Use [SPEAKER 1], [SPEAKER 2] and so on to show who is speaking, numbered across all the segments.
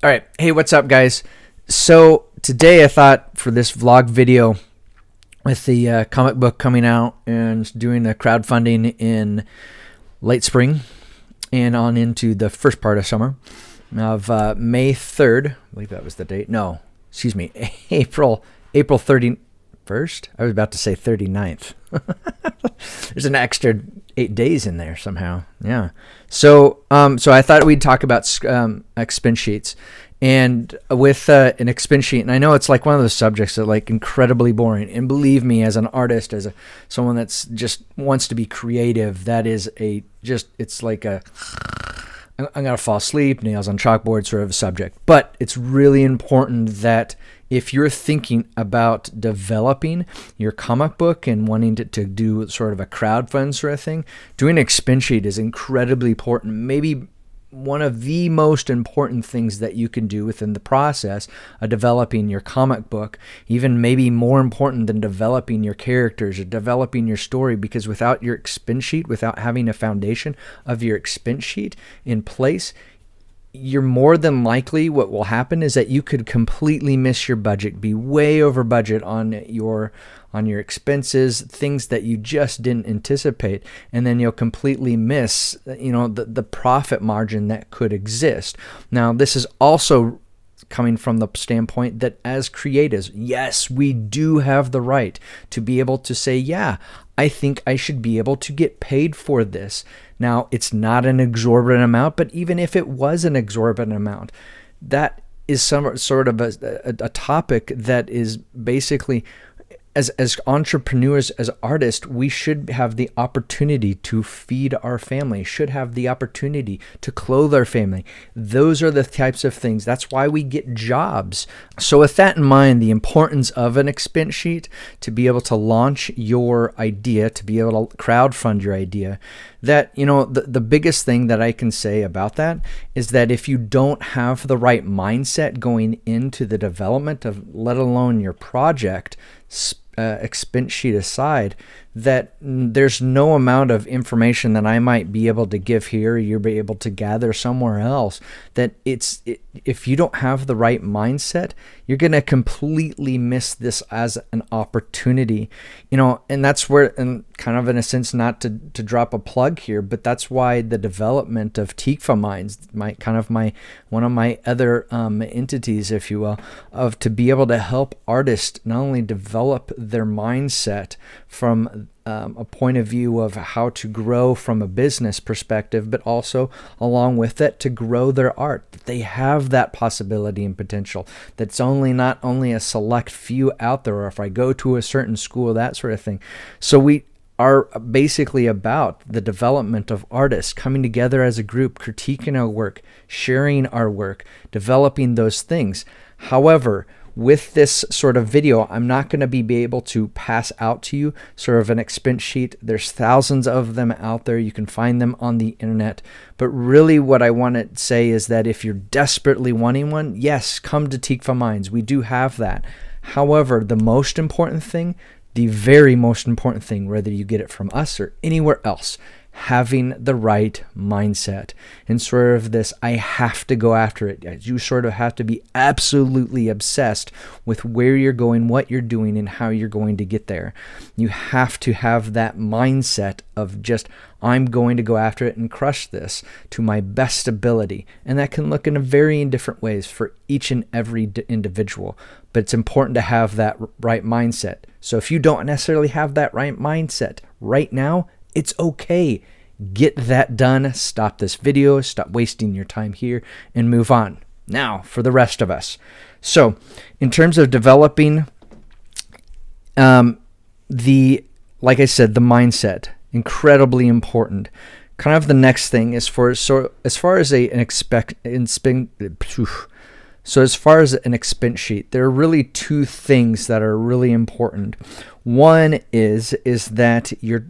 [SPEAKER 1] All right. Hey, what's up, guys? So today I thought for this vlog video with the comic book coming out and doing the crowdfunding in late spring and on into the first part of summer of May 3rd. I believe that was the date. No, excuse me, April 31st. I was about to say 39th. There's an extra 8 days in there somehow. Yeah. So I thought we'd talk about expense sheets. And with an expense sheet, and I know it's like one of those subjects that like incredibly boring. And believe me, as an artist, as someone that's just wants to be creative, that is it's like I'm gonna fall asleep, nails on chalkboard sort of a subject. But it's really important that if you're thinking about developing your comic book and wanting to do sort of a crowdfund sort of thing, doing an expense sheet is incredibly important. Maybe one of the most important things that you can do within the process of developing your comic book, even maybe more important than developing your characters or developing your story, because without your expense sheet, without having a foundation of your expense sheet in place, you're more than likely, what will happen is that you could completely miss your budget, be way over budget on your expenses, things that you just didn't anticipate, and then you'll completely miss, the profit margin that could exist. Now, this is also coming from the standpoint that as creatives, yes, we do have the right to be able to say, yeah, I think I should be able to get paid for this. Now, it's not an exorbitant amount, but even if it was an exorbitant amount, that is some sort of a topic that is basically, as entrepreneurs, as artists, we should have the opportunity to feed our family, should have the opportunity to clothe our family. Those are the types of things. That's why we get jobs. So with that in mind, the importance of an expense sheet to be able to launch your idea, to be able to crowdfund your idea, that, the biggest thing that I can say about that is that if you don't have the right mindset going into the development of, let alone your project, expense sheet aside, that there's no amount of information that I might be able to give here, you'll be able to gather somewhere else, that if you don't have the right mindset, you're going to completely miss this as an opportunity, and that's where, and kind of in a sense, not to drop a plug here, but that's why the development of Tikvah Minds, one of my other entities, if you will, of to be able to help artists not only develop their mindset from a point of view of how to grow from a business perspective, but also along with it to grow their art. That they have that possibility and potential. That's not only a select few out there, or if I go to a certain school, that sort of thing. So we are basically about the development of artists coming together as a group, critiquing our work, sharing our work, developing those things. However, with this sort of video, I'm not going to be able to pass out to you sort of an expense sheet. There's thousands of them out there. You can find them on the internet. But really what I want to say is that if you're desperately wanting one, yes, come to Tikvah Minds. We do have that. However, the most important thing, the very most important thing, whether you get it from us or anywhere else, having the right mindset and sort of this, I have to go after it. You sort of have to be absolutely obsessed with where you're going, what you're doing, and how you're going to get there. You have to have that mindset of just, I'm going to go after it and crush this to my best ability. And that can look in a varying different ways for each and every individual. But it's important to have that right mindset. So if you don't necessarily have that right mindset right now, it's okay. Get that done. Stop this video. Stop wasting your time here and move on. Now for the rest of us. So in terms of developing like I said, the mindset, incredibly important. Kind of the next thing is as far as an expense sheet, there are really two things that are really important. One is that your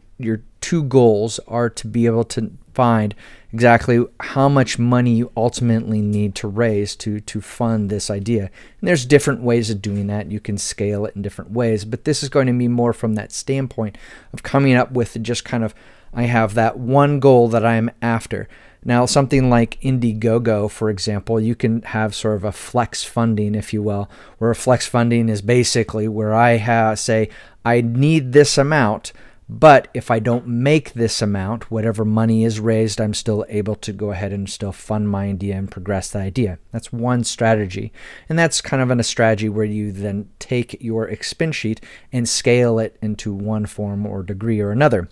[SPEAKER 1] two goals are to be able to find exactly how much money you ultimately need to raise to fund this idea. And there's different ways of doing that. You can scale it in different ways, but this is going to be more from that standpoint of coming up with just kind of I have that one goal that I'm after. Now, something like Indiegogo, for example, you can have sort of a flex funding, if you will, where a flex funding is basically where I say, I need this amount, but if I don't make this amount, whatever money is raised, I'm still able to go ahead and still fund my idea and progress the idea. That's one strategy. And that's kind of a strategy where you then take your expense sheet and scale it into one form or degree or another.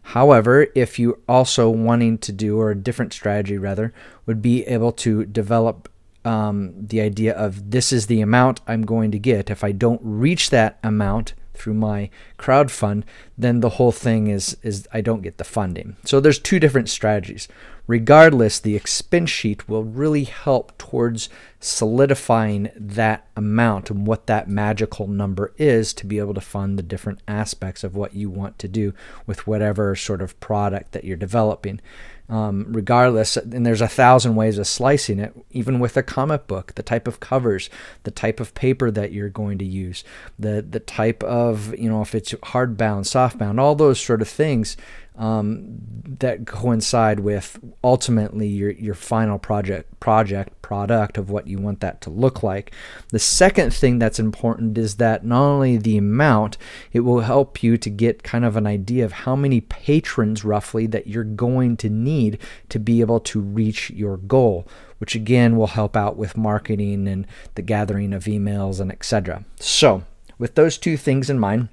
[SPEAKER 1] However, if you also wanting to do, or a different strategy rather, would be able to develop the idea of this is the amount I'm going to get. If I don't reach that amount through my crowdfund, then the whole thing is I don't get the funding. So there's two different strategies. Regardless, the expense sheet will really help towards solidifying that amount and what that magical number is to be able to fund the different aspects of what you want to do with whatever sort of product that you're developing. Regardless, and there's 1,000 ways of slicing it, even with a comic book, the type of covers, the type of paper that you're going to use, the type of, if it's hardbound, softbound, all those sort of things that coincide with ultimately your final product of what you want that to look like. The second thing that's important is that not only the amount, it will help you to get kind of an idea of how many patrons roughly that you're going to need to be able to reach your goal, which again will help out with marketing and the gathering of emails and etc. So with those two things in mind,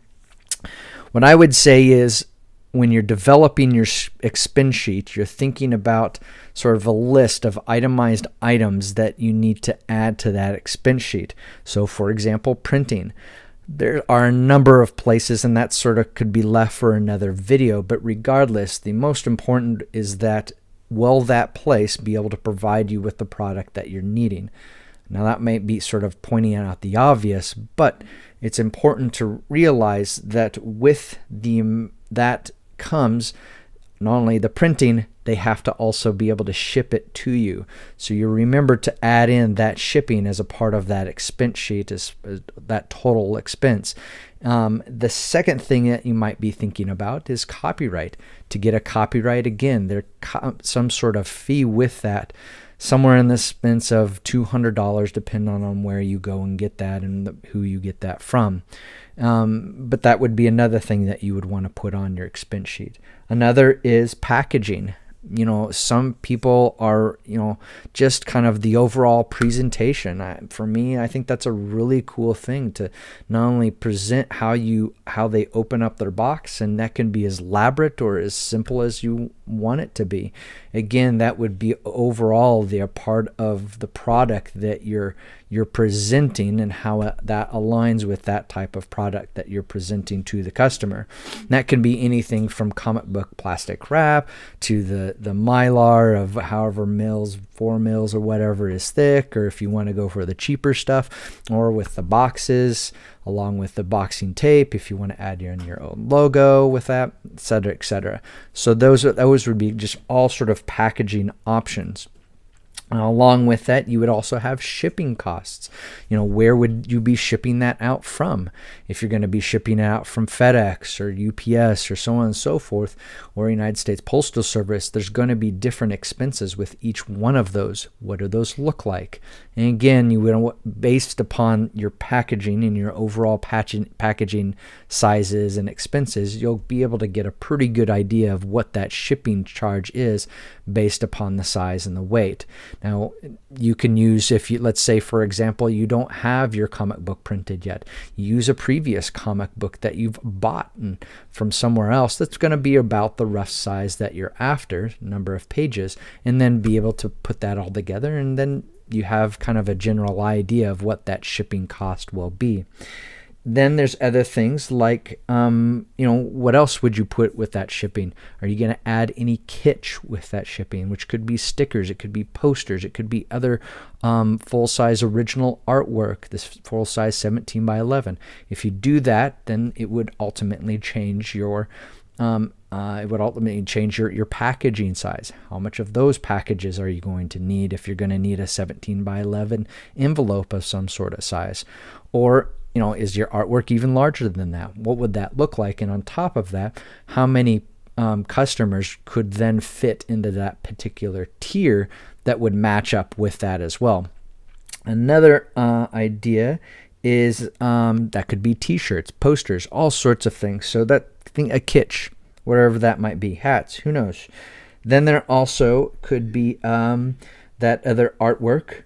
[SPEAKER 1] what I would say is, when you're developing your expense sheet, you're thinking about sort of a list of itemized items that you need to add to that expense sheet. So for example, printing. There are a number of places, and that sort of could be left for another video, but regardless, the most important is that will that place be able to provide you with the product that you're needing? Now that may be sort of pointing out the obvious, but it's important to realize that with that comes not only the printing, they have to also be able to ship it to you. So you remember to add in that shipping as a part of that expense sheet, as that total expense. The second thing that you might be thinking about is copyright. To get a copyright, again, there's some sort of fee with that, somewhere in the expense of $200, depending on where you go and get that and who you get that from. But that would be another thing that you would want to put on your expense sheet. Another is packaging. Some people are, just kind of the overall presentation. For me, I think that's a really cool thing to not only present how they open up their box, and that can be as elaborate or as simple as you want it to be. Again, that would be overall the part of the product that you're presenting and how that aligns with that type of product that you're presenting to the customer. And that can be anything from comic book plastic wrap to the mylar of however mils, 4 mils or whatever is thick, or if you want to go for the cheaper stuff, or with the boxes along with the boxing tape if you want to add your own logo with that, etc., etc. So those would be just all sort of packaging options. Along with that, you would also have shipping costs. Where would you be shipping that out from? If you're going to be shipping it out from FedEx or UPS or so on and so forth, or United States Postal Service, there's going to be different expenses with each one of those. What do those look like? And again, you would, based upon your packaging and your overall packaging sizes and expenses, you'll be able to get a pretty good idea of what that shipping charge is based upon the size and the weight. Now, you can use, let's say, for example, you don't have your comic book printed yet. Use a previous comic book that you've bought from somewhere else that's going to be about the rough size that you're after, number of pages, and then be able to put that all together, and then you have kind of a general idea of what that shipping cost will be. Then there's other things like, what else would you put with that shipping? Are you going to add any kitsch with that shipping, which could be stickers, it could be posters, it could be other full-size original artwork, this full-size 17 by 11. If you do that, then it would ultimately change your your packaging size. How much of those packages are you going to need if you're going to need a 17 by 11 envelope of some sort of size? Or is your artwork even larger than that? What would that look like? And on top of that, how many customers could then fit into that particular tier that would match up with that as well. Another idea is that could be t-shirts, posters, all sorts of things. So that thing, a kitsch, whatever that might be, hats, who knows. Then there also could be that other artwork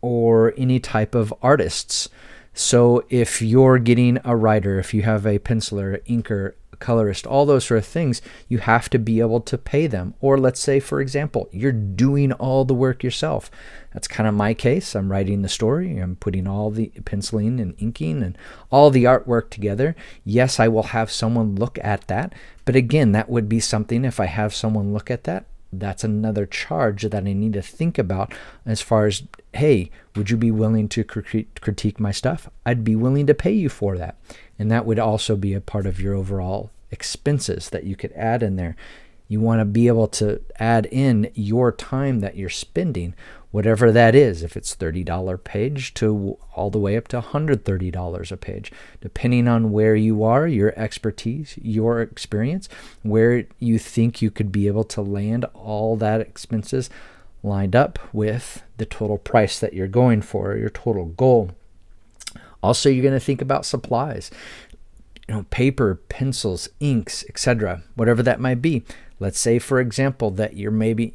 [SPEAKER 1] or any type of artists. So if you're getting a writer, if you have a penciler, inker, colorist, all those sort of things, you have to be able to pay them. Or let's say, for example, you're doing all the work yourself. That's kind of my case. I'm writing the story. I'm putting all the penciling and inking and all the artwork together. Yes, I will have someone look at that. But again, that would be something, if I have someone look at that, that's another charge that I need to think about as far as, hey, would you be willing to critique my stuff? I'd be willing to pay you for that. And that would also be a part of your overall expenses that you could add in there. You want to be able to add in your time that you're spending, whatever that is, if it's $30 page to all the way up to $130 a page, depending on where you are, your expertise, your experience, where you think you could be able to land all that expenses lined up with the total price that you're going for, your total goal. Also, you're going to think about supplies, paper, pencils, inks, etc., whatever that might be. Let's say, for example, that you're maybe,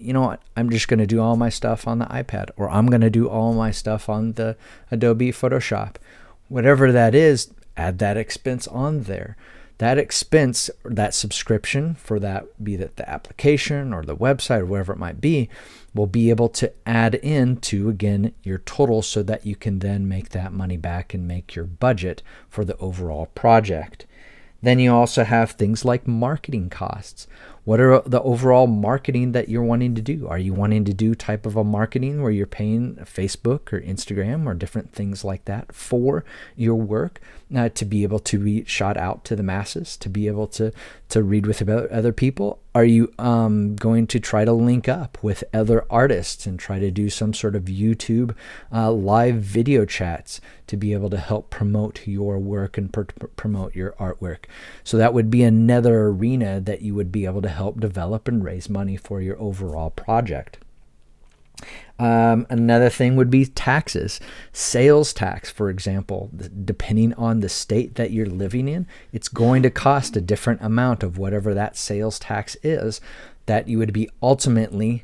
[SPEAKER 1] I'm just going to do all my stuff on the iPad, or I'm going to do all my stuff on the Adobe Photoshop. Whatever that is, add that expense on there. That expense, that subscription for that, be that the application or the website or whatever it might be, will be able to add into, again, your total so that you can then make that money back and make your budget for the overall project. Then you also have things like marketing costs. What are the overall marketing that you're wanting to do? Are you wanting to do type of a marketing where you're paying Facebook or Instagram or different things like that for your work to be able to be shot out to the masses, to be able to read with other people? Are you going to try to link up with other artists and try to do some sort of YouTube live video chats to be able to help promote your work and promote your artwork? So that would be another arena that you would be able to help develop and raise money for your overall project. Another thing would be taxes. Sales tax, for example, depending on the state that you're living in, it's going to cost a different amount of whatever that sales tax is that you would be ultimately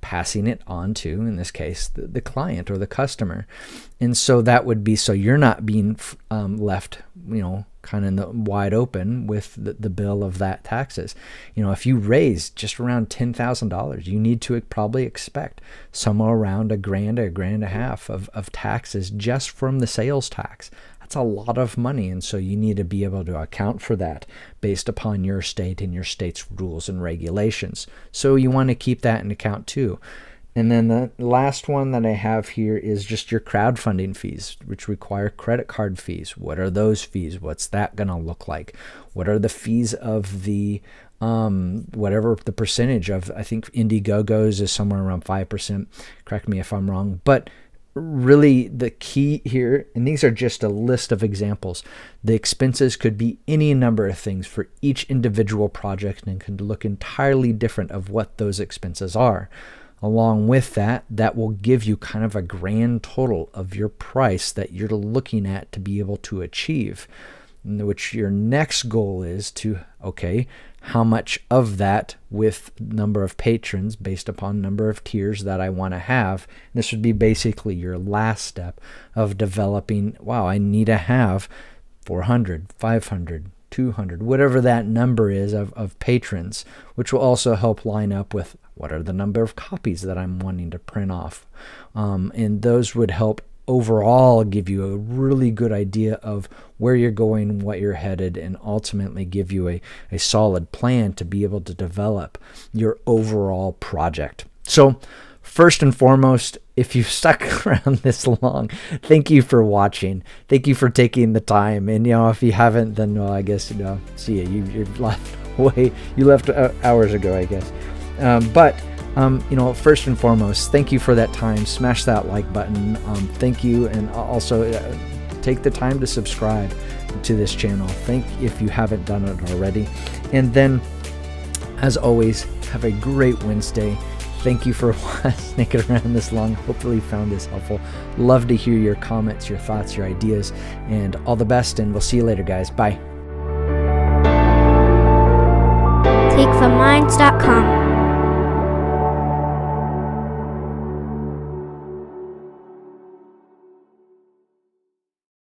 [SPEAKER 1] passing it on to, in this case, the client or the customer. And so that would be, so you're not being left, kind of in the wide open with the bill of that taxes. If you raise just around $10,000, you need to probably expect somewhere around $1,000 of taxes just from the sales tax. That's a lot of money, and so you need to be able to account for that based upon your state and your state's rules and regulations. So you want to keep that in account too. And then the last one that I have here is just your crowdfunding fees, which require credit card fees. What are those fees? What's that going to look like? What are the fees of the whatever the percentage of, I think Indiegogo's is somewhere around 5%. Correct me if I'm wrong. But really the key here, and these are just a list of examples, the expenses could be any number of things for each individual project and can look entirely different of what those expenses are. Along with that, that will give you kind of a grand total of your price that you're looking at to be able to achieve, which your next goal is to, okay, how much of that with number of patrons based upon number of tiers that I want to have. This would be basically your last step of developing, wow, I need to have 400, 500, 200, whatever that number is of patrons, which will also help line up with what are the number of copies that I'm wanting to print off. And those would help overall give you a really good idea of where you're going, what you're headed, and ultimately give you a solid plan to be able to develop your overall project. So first and foremost, if you've stuck around this long, thank you for watching. Thank you for taking the time. And if you haven't, then well, I guess see you. You've left way. You left hours ago, I guess. But first and foremost, thank you for that time. Smash that like button. Thank you, and also take the time to subscribe to this channel. If you haven't done it already, and then As always, have a great Wednesday. Thank you for sticking around this long. Hopefully you found this helpful. Love to hear your comments, your thoughts, your ideas, and all the best, and we'll see you later, guys. Bye.
[SPEAKER 2] TikvahMinds.com